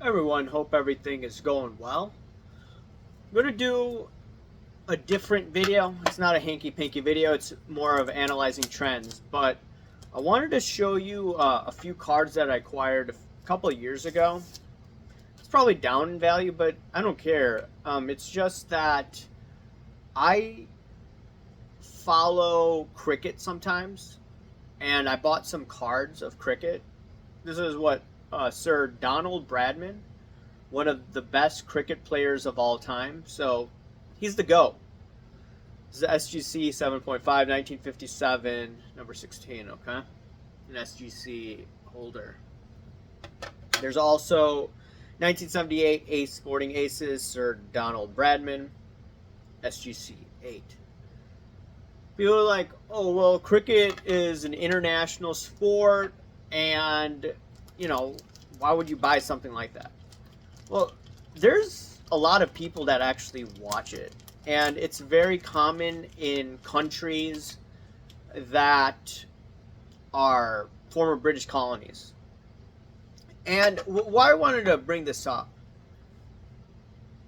Everyone, hope everything is going well. I'm gonna do a different video. It's not a hanky panky video, it's more of analyzing trends. But I wanted to show you a few cards that I acquired a couple of years ago. It's probably down in value, but I don't care. It's just that I follow cricket sometimes, and I bought some cards of cricket. This is what Sir Donald Bradman, one of the best cricket players of all time. So he's the GOAT. This is SGC 7.5, 1957, number 16, okay? An SGC holder. There's also 1978 Ace Sporting Aces, Sir Donald Bradman, SGC 8. People are like, oh, well, cricket is an international sport, and, why would you buy something like that? Well, there's a lot of people that actually watch it, and it's very common in countries that are former British colonies. And why I wanted to bring this up,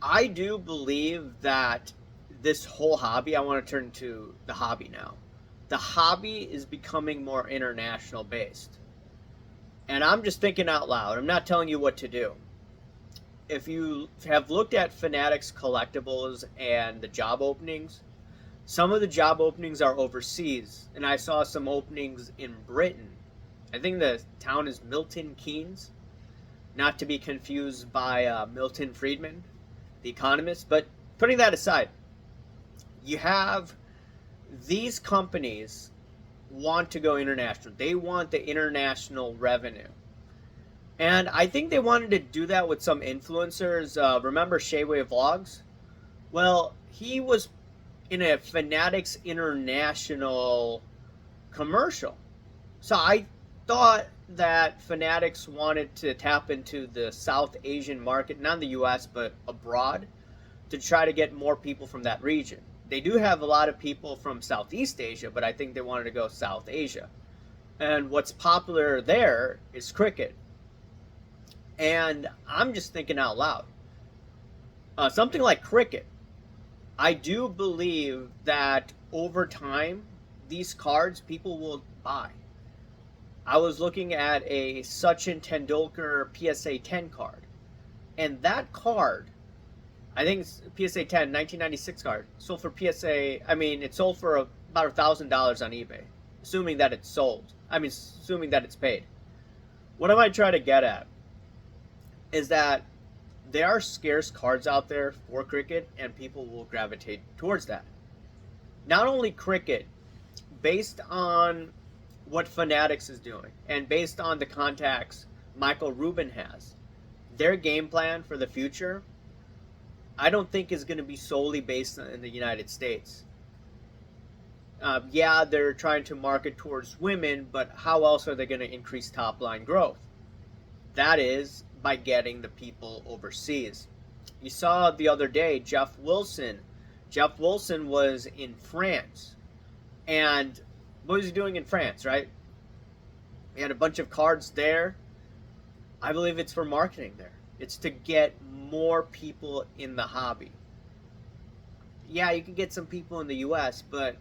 I do believe that this whole hobby, I want to turn to the hobby now. The hobby is becoming more international based. And I'm just thinking out loud. I'm not telling you what to do. If you have looked at Fanatics collectibles and the job openings, some of the job openings are overseas, and I saw some openings in Britain. I think the town is Milton Keynes, not to be confused by Milton Friedman, the economist. But putting that aside, you have these companies want to go international. They want the international revenue. And I think they wanted to do that with some influencers. Remember Shayway Vlogs? Well, he was in a Fanatics International commercial. So I thought that Fanatics wanted to tap into the South Asian market, not in the US, but abroad, to try to get more people from that region. They do have a lot of people from Southeast Asia, but I think they wanted to go South Asia. And what's popular there is cricket. And I'm just thinking out loud. Something like cricket, I do believe that over time, these cards people will buy. I was looking at a Sachin Tendulkar PSA 10 card. And that card, I think it's PSA 10, 1996 card, sold for it sold for about $1,000 on eBay. Assuming that it's sold. Assuming that it's paid. What am I trying to get at? Is that there are scarce cards out there for cricket, and people will gravitate towards that. Not only cricket, based on what Fanatics is doing, and based on the contacts Michael Rubin has, their game plan for the future, I don't think is going to be solely based in the United States. Yeah, they're trying to market towards women, but how else are they going to increase top line growth? That is by getting the people overseas. You saw the other day Jeff Wilson. Jeff Wilson was in France. And what was he doing in France, right? He had a bunch of cards there. I believe it's for marketing there. It's to get more people in the hobby. Yeah, you can get some people in the US, but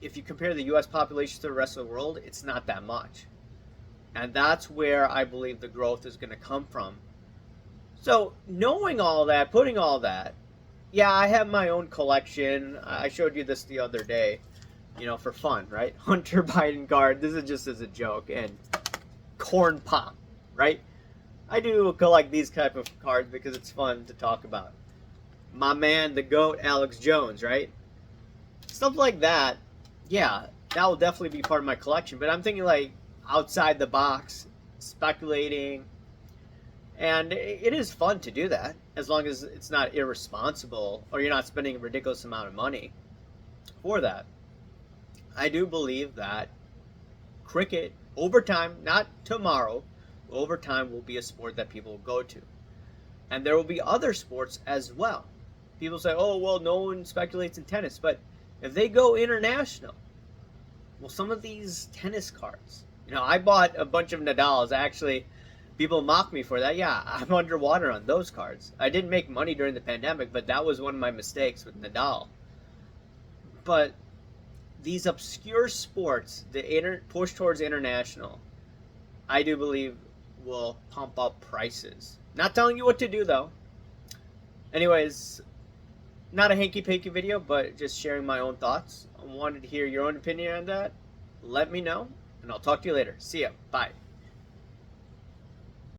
if you compare the US population to the rest of the world, it's not that much. And that's where I believe the growth is going to come from. So knowing all that, putting all that, yeah, I have my own collection. I showed you this the other day, for fun, right? Hunter Biden card. This is just as a joke. And Corn Pop, right? I do collect these type of cards because it's fun to talk about. My man, the GOAT, Alex Jones, right? Stuff like that, yeah, that will definitely be part of my collection. But I'm thinking like outside the box, speculating, and it is fun to do that as long as it's not irresponsible or you're not spending a ridiculous amount of money for that. I do believe that cricket over time, not tomorrow, over time will be a sport that people will go to, and there will be other sports as well. People say, oh well, no one speculates in tennis, but if they go international, well, some of these tennis cards, I bought a bunch of Nadals. Actually, People mock me for that. Yeah, I'm underwater on those cards. I didn't make money during the pandemic, but that was one of my mistakes with Nadal. But these obscure sports, the push towards international, I do believe will pump up prices. Not telling you what to do though. Anyways, not a hanky panky video, but just sharing my own thoughts. I wanted to hear your own opinion on that. Let me know, and I'll talk to you later. See ya. Bye.